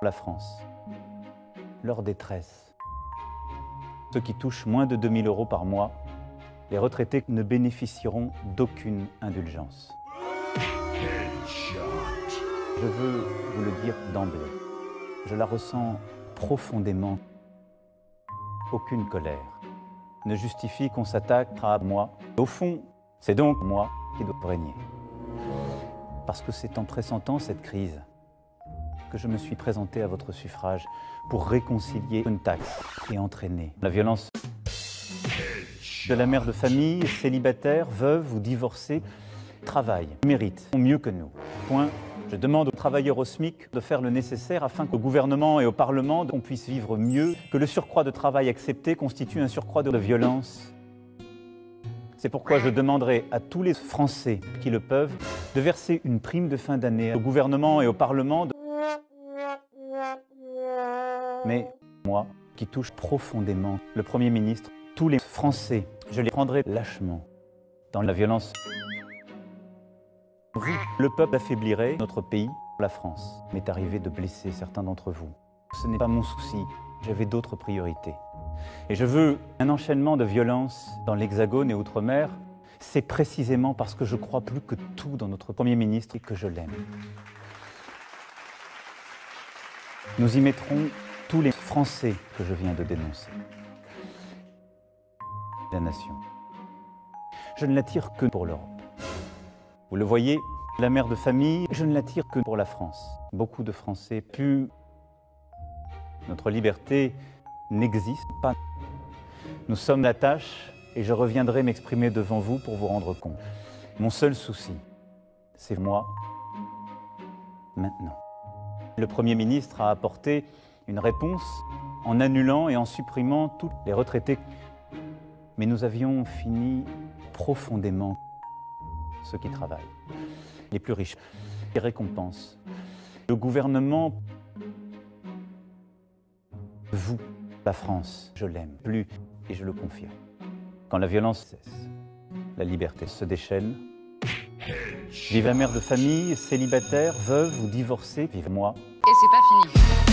la France, leur détresse. Ceux qui touchent moins de 2 000 € par mois, les retraités ne bénéficieront d'aucune indulgence. Je veux vous le dire d'emblée, je la ressens profondément. Aucune colère ne justifie qu'on s'attaque à moi. Au fond, c'est donc moi qui dois régner. Parce que c'est en pressentant cette crise que je me suis présenté à votre suffrage pour réconcilier une taxe et entraîner la violence de la mère de famille, célibataire, veuve ou divorcée, travaille, mérite mieux que nous. Point. Je demande aux travailleurs au SMIC de faire le nécessaire afin qu'au gouvernement et au Parlement qu'on puisse vivre mieux, que le surcroît de travail accepté constitue un surcroît de violence. C'est pourquoi je demanderai à tous les Français qui le peuvent de verser une prime de fin d'année au gouvernement et au Parlement. Mais moi, qui touche profondément le Premier ministre, tous les Français, je les prendrai lâchement dans la violence. Vous, le peuple affaiblirait notre pays, la France. Il m'est arrivé de blesser certains d'entre vous. Ce n'est pas mon souci, j'avais d'autres priorités. Et je veux un enchaînement de violences dans l'Hexagone et Outre-mer. C'est précisément parce que je crois plus que tout dans notre Premier ministre et que je l'aime. Nous y mettrons tous les Français que je viens de dénoncer. La nation. Je ne la tire que pour l'Europe. Vous le voyez, la mère de famille, je ne la tire que pour la France. Beaucoup de Français puent. Notre liberté n'existe pas. Nous sommes la tâche et je reviendrai m'exprimer devant vous pour vous rendre compte. Mon seul souci, c'est moi, maintenant. Le Premier ministre a apporté une réponse en annulant et en supprimant tous les retraités. Mais nous avions fini profondément ceux qui travaillent, les plus riches, les récompenses. Le gouvernement, vous, la France, je l'aime plus et je le confirme. Quand la violence cesse, la liberté se déchaîne. Vive la mère de famille, célibataire, veuve ou divorcée, vive moi. Et c'est pas fini.